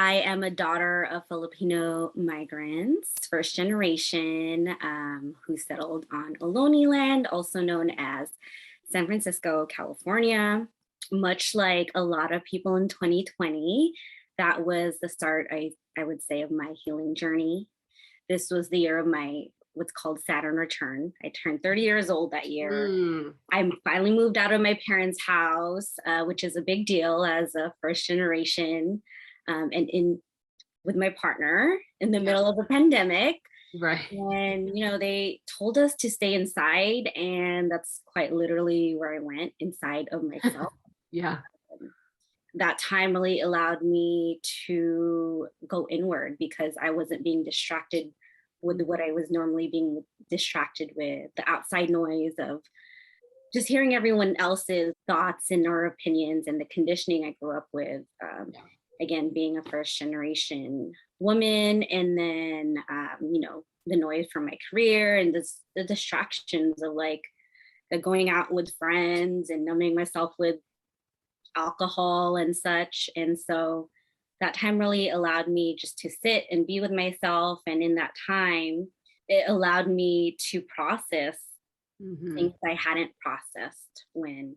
I am a daughter of Filipino migrants, first generation, who settled on Ohlone land, also known as San Francisco, California. Much like a lot of people in 2020, that was the start, I would say, of my healing journey. This was the year of my what's called Saturn return. I turned 30 years old that year. Mm, I finally moved out of my parents' house, which is a big deal as a first generation, and in with my partner in the yeah, middle of a pandemic. right. And they told us to stay inside, and that's quite literally where I went, inside of myself. Yeah. That time really allowed me to go inward because I wasn't being distracted with what I was normally being distracted with, the outside noise of just hearing everyone else's thoughts and or opinions and the conditioning I grew up with. Yeah. Again, being a first generation woman, and then the noise from my career and the distractions of like the going out with friends and numbing myself with alcohol and such. And so that time really allowed me just to sit and be with myself. And in that time, it allowed me to process Hmm. things I hadn't processed when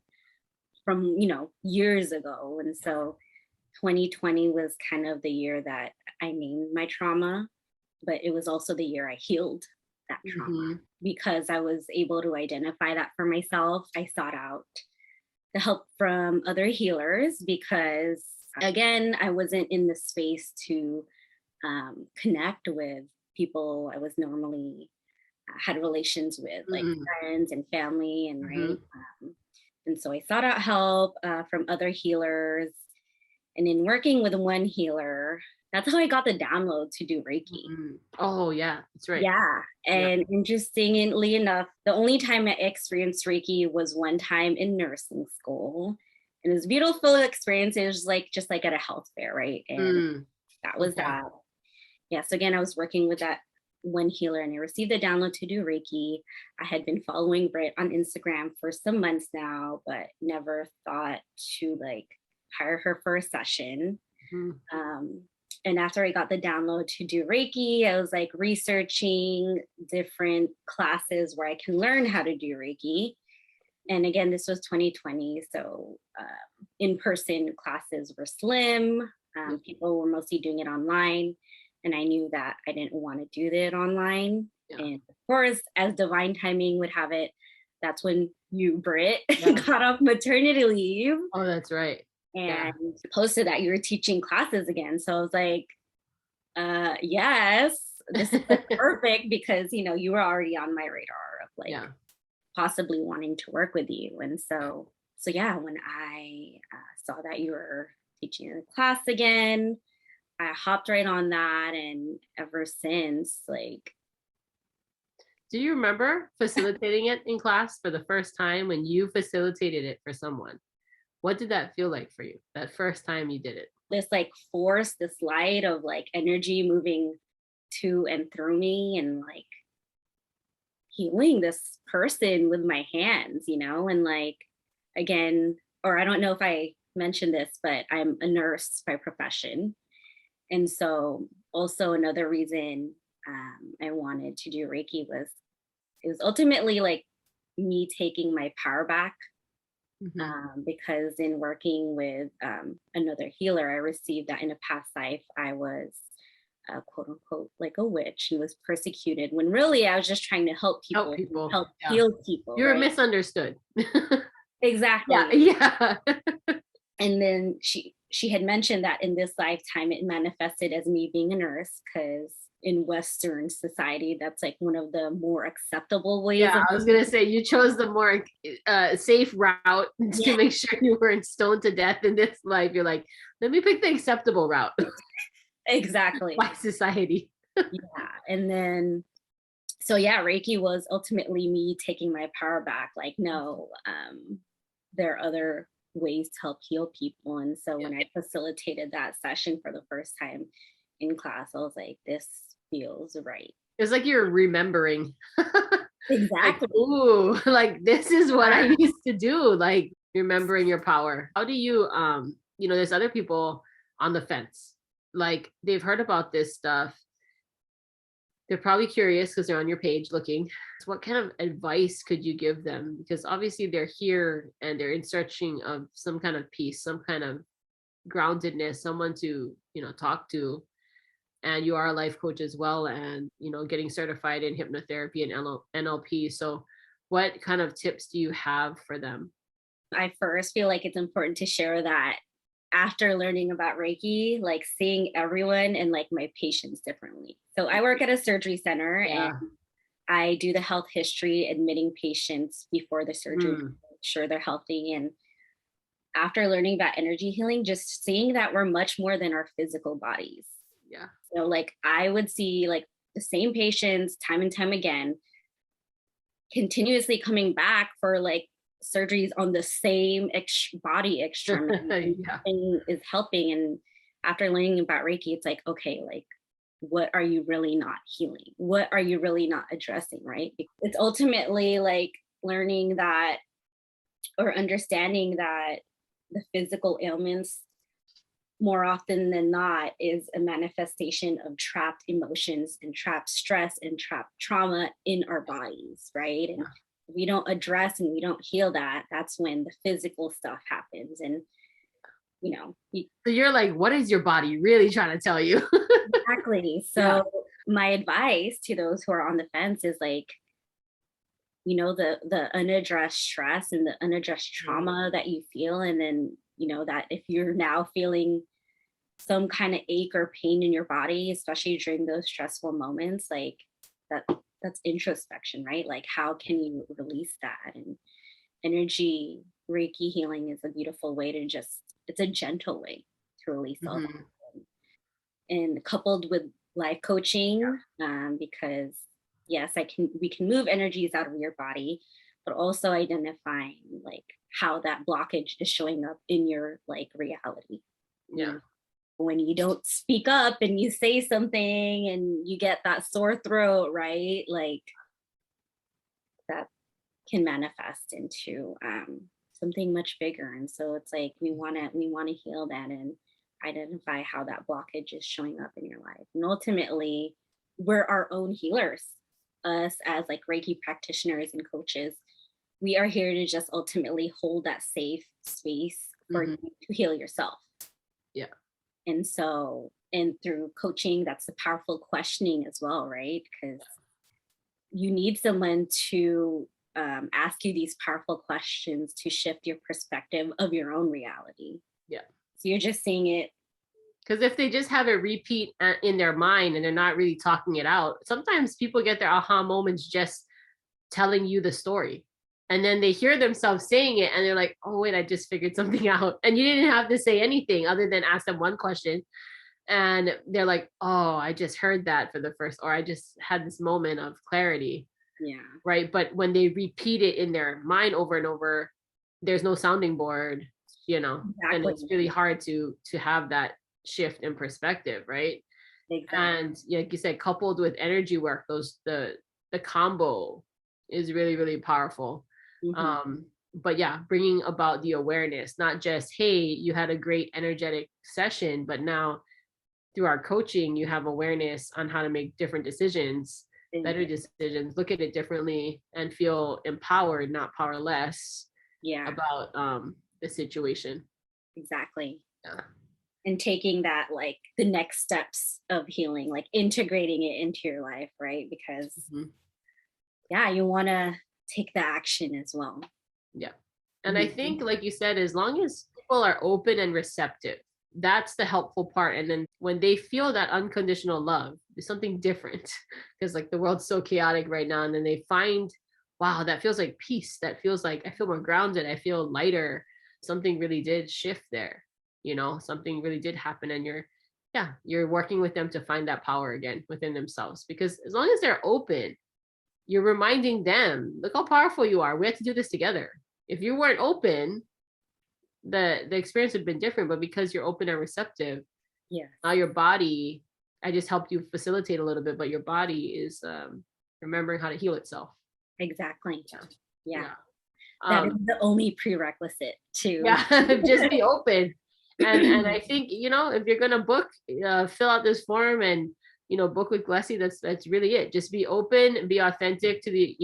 from, years ago. And so 2020 was kind of the year that I named my trauma, but it was also the year I healed that trauma Hmm. because I was able to identify that for myself. I sought out the help from other healers because, again, I wasn't in the space to connect with people I was normally had relations with, like Hmm. friends and family, and Hmm. right. And so I sought out help from other healers. And in working with one healer, that's how I got the download to do Reiki. Hmm. Oh, yeah, that's right. Yeah. Yeah. And interestingly enough, the only time I experienced Reiki was one time in nursing school. And it was a beautiful experience. It was like just like at a health fair, right? And Mm, that was okay. that. Yeah. So again, I was working with that one healer and I received the download to do Reiki. I had been following Britt on Instagram for some months now, but never thought to like hire her for a session. Mhm. Um, and after I got the download to do Reiki, I was like researching different classes where I can learn how to do Reiki. And again, this was 2020. So in person classes were slim. Yeah. People were mostly doing it online. And I knew that I didn't want to do that online. Yeah. And of course, as divine timing would have it, that's when you, Britt, Yeah. got off maternity leave Oh, that's right. Yeah. and posted that you were teaching classes again. So I was like, yes, this is like perfect because you were already on my radar of like Yeah. possibly wanting to work with you. And so yeah, when I saw that you were teaching a class again, I hopped right on that, and ever since, like, Do you remember facilitating it in class for the first time when you facilitated it for someone? What did that feel like for you? That first time you did it? this like force, this light of like energy moving to and through me, and like healing this person with my hands, and like, again, or I don't know if I mentioned this, but I'm a nurse by profession. And so, also, another reason I wanted to do Reiki was it was ultimately like me taking my power back. Hmm. Because in working with another healer, I received that in a past life I was quote unquote like a witch who was persecuted when really I was just trying to help Help people, people. help Yeah. heal people, You were right? misunderstood. Yeah. Exactly. Yeah. And then she had mentioned that in this lifetime it manifested as me being a nurse because in Western society that's like one of the more acceptable ways Yeah. of I was gonna say you chose the more safe route to yeah, make sure you weren't stoned to death in this life. You're like, let me pick the acceptable route exactly. by society. Yeah. And then so yeah, Reiki was ultimately me taking my power back. Like, no, there are other ways to help heal people. And so Yeah. when I facilitated that session for the first time in class, I was like, this feels right. It's like you're remembering. Like, Exactly. ooh, like this is what I used to do. Like remembering your power. How do you there's other people on the fence. like they've heard about this stuff. They're probably curious because they're on your page looking. So what kind of advice could you give them? Because obviously they're here and they're in searching of some kind of peace, some kind of groundedness, someone to, talk to. And you are a life coach as well, and, getting certified in hypnotherapy and NLP. So what kind of tips do you have for them? I first feel like it's important to share that after learning about Reiki, like seeing everyone and like my patients differently. So I work at a surgery center and Yeah. I do the health history, admitting patients before the surgery to Mm, make sure they're healthy. And after learning about energy healing, just seeing that we're much more than our physical bodies. yeah. So like I would see like the same patients time and time again, continuously coming back for like surgeries on the same body extremity, and Yeah. nothing is helping. And after learning about Reiki, it's like, okay, like what are you really not healing? What are you really not addressing? Right? It's ultimately like learning that or understanding that the physical ailments more often than not is a manifestation of trapped emotions and trapped stress and trapped trauma in our bodies, right? And if we don't address and we don't heal that, that's when the physical stuff happens. And So you're like, what is your body really trying to tell you? exactly. Yeah. So my advice to those who are on the fence is like, the unaddressed stress and the unaddressed trauma that you feel, and then that if you're now feeling some kind of ache or pain in your body, especially during those stressful moments, like that that's introspection, right? Like how can you release that? And energy Reiki healing is a beautiful way to just, it's a gentle way to release all that. Hmm. And coupled with life coaching, because yes, we can move energies out of your body, but also identifying like how that blockage is showing up in your like reality. You Yeah. know, when you don't speak up and you say something and you get that sore throat, right? Like that can manifest into something much bigger. And so it's like we want to heal that and identify how that blockage is showing up in your life. And ultimately, we're our own healers. Us as like Reiki practitioners and coaches, we are here to just ultimately hold that safe space for Hmm. you to heal yourself. Yeah. And so, and through coaching, that's the powerful questioning as well, right? Because you need someone to ask you these powerful questions to shift your perspective of your own reality. Yeah. So you're just seeing it. Because if they just have it repeat in their mind and they're not really talking it out, sometimes people get their aha moments just telling you the story. And then they hear themselves saying it and they're like, oh, wait, I just figured something out. And you didn't have to say anything other than ask them one question. And they're like, oh, I just heard that for the first, or I just had this moment of clarity. Yeah, Right. But when they repeat it in their mind over and over, there's no sounding board, and exactly. it's really hard to have that shift in perspective, right? Exactly. And like you said, coupled with energy work, the combo is really, really powerful. Hmm. But yeah, bringing about the awareness, not just, hey, you had a great energetic session, but now through our coaching, you have awareness on how to make different decisions, better decisions, look at it differently, and feel empowered, not powerless Yeah, about the situation. exactly. Yeah. And taking that like the next steps of healing, like integrating it into your life, right? Because Mhm. yeah, you want to take the action as well. Yeah. And I Mhm. think, like you said, as long as people are open and receptive, that's the helpful part. And then when they feel that unconditional love, it's something different because like the world's so chaotic right now. And then they find, wow, that feels like peace. That feels like I feel more grounded. I feel lighter. Something really did shift there. Something really did happen. And you're working with them to find that power again within themselves. Because as long as they're open, you're reminding them, look how powerful you are. We have to do this together. If you weren't open, the experience would have been different. But because you're open and receptive, Yeah, now your body, I just helped you facilitate a little bit, but your body is remembering how to heal itself. exactly. Yeah. Yeah. Yeah. That is Um, the only prerequisite to yeah, just be open. And I think, if you're gonna book, fill out this form and book with Glecie. That's really it. Just be open and be authentic to the,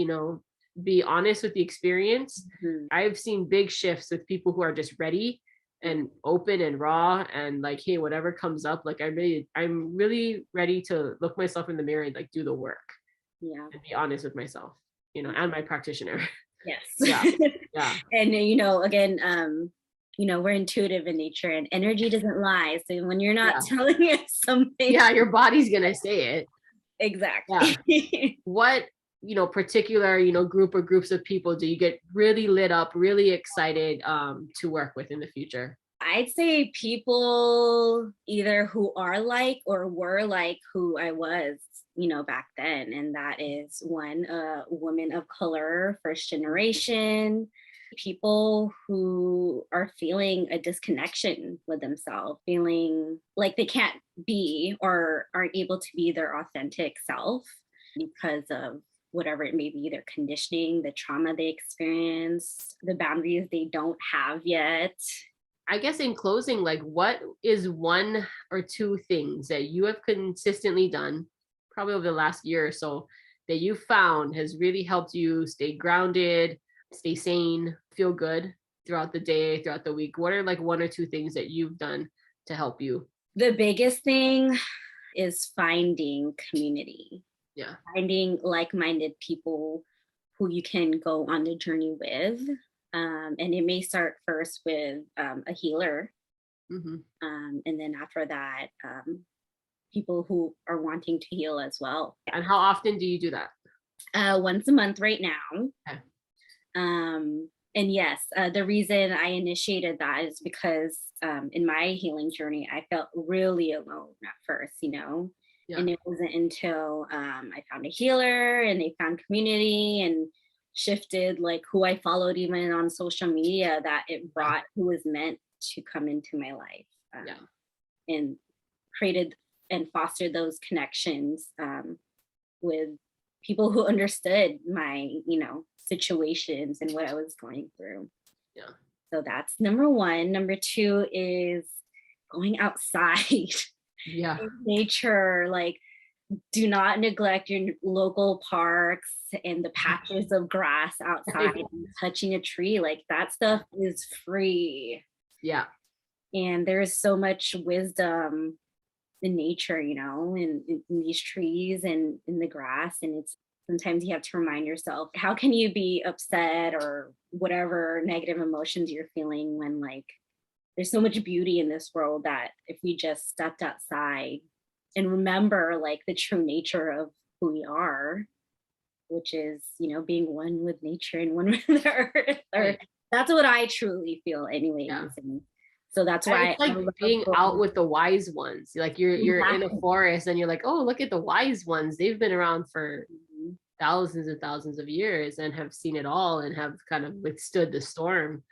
be honest with the experience. Mhm. I've seen big shifts with people who are just ready and open and raw and like, hey, whatever comes up, like I'm really ready to look myself in the mirror and like do the work Yeah. and be honest with myself, and my practitioner. Yes. Yeah. Yeah. And again, we're intuitive in nature and energy doesn't lie. So when you're not Yeah. telling us something, Yeah, your body's gonna say it. exactly. Yeah. What particular group or groups of people do you get really lit up, really excited to work with in the future? I'd say people either who are like or were like who I was, back then. And that is one, a woman of color, first generation, people who are feeling a disconnection with themselves, feeling like they can't be or aren't able to be their authentic self because of whatever it may be, their conditioning, the trauma they experience, the boundaries they don't have yet. I guess in closing, like what is one or two things that you have consistently done, probably over the last year or so, that you found has really helped you stay grounded, stay sane, feel good throughout the day, throughout the week? What are like one or two things that you've done to help you? The biggest thing is finding community, Yeah. finding like minded people who you can go on the journey with. And it may start first with a healer. Mm-hmm. And then after that, people who are wanting to heal as well. And how often do you do that? Once a month right now. Okay. And yes, the reason I initiated that is because in my healing journey, I felt really alone at first, Yeah. and it wasn't until I found a healer and they found community and shifted like who I followed even on social media that it brought who was meant to come into my life, and created and fostered those connections with people who understood my, situations and what I was going through. Yeah. So that's number one. Number two is going outside. Yeah. In nature. Like, do not neglect your local parks and the patches of grass outside and touching a tree. Like that stuff is free. Yeah. And there is so much wisdom in nature, in these trees and in the grass. And it's sometimes you have to remind yourself, how can you be upset or whatever negative emotions you're feeling when like there's so much beauty in this world that if we just stepped outside and remember like the true nature of who we are, which is, being one with nature and one with the earth. Or that's what I truly feel anyways. Yeah. And so that's why it's like being out with the wise ones. Like you're in a forest and you're like, oh, look at the wise ones. They've been around for thousands and thousands of years and have seen it all and have kind of withstood the storm,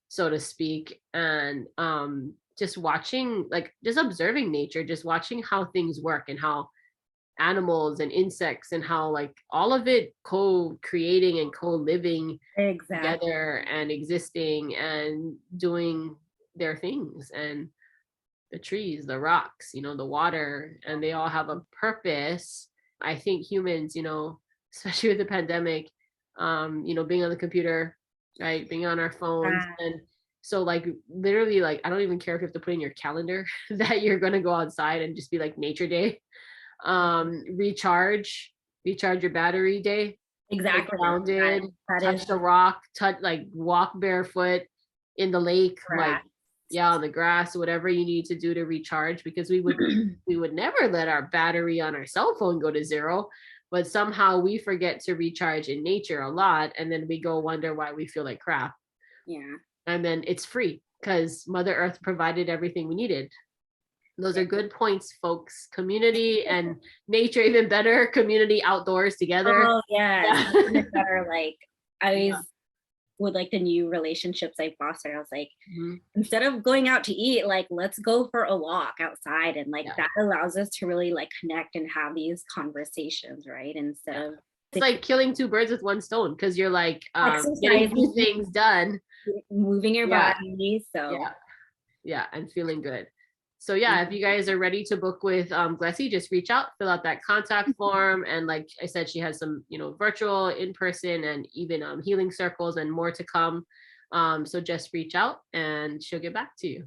so to speak. And just watching, like just observing nature, just watching how things work and how animals and insects and how like all of it co-creating and co-living together and existing and doing their things, and the trees, the rocks, the water, and they all have a purpose. I think humans, especially with the pandemic, being on the computer, right, being on our phones, and so like literally like I don't even care if you have to put in your calendar that you're going to go outside and just be like nature day, recharge your battery day, exactly, grounded, touch the rock, touch like walk barefoot in the lake, like on the grass, whatever you need to do to recharge, because we would never let our battery on our cell phone go to zero, but somehow we forget to recharge in nature a lot, and then we go wonder why we feel like crap. Yeah. And then it's free because Mother Earth provided everything we needed. Those are good points, folks. Community and nature, even better. Community outdoors together. Oh yeah. Better. Like I always with like the new relationships I fostered, I was like, instead of going out to eat, like let's go for a walk outside, and like that allows us to really like connect and have these conversations, right? Instead of it's like killing two birds with one stone, because you're like getting two things done, moving your body. So Yeah, and feeling good. So yeah, if you guys are ready to book with Glecie, just reach out, fill out that contact form. And like I said, she has some, virtual, in-person, and even healing circles and more to come. So just reach out and she'll get back to you.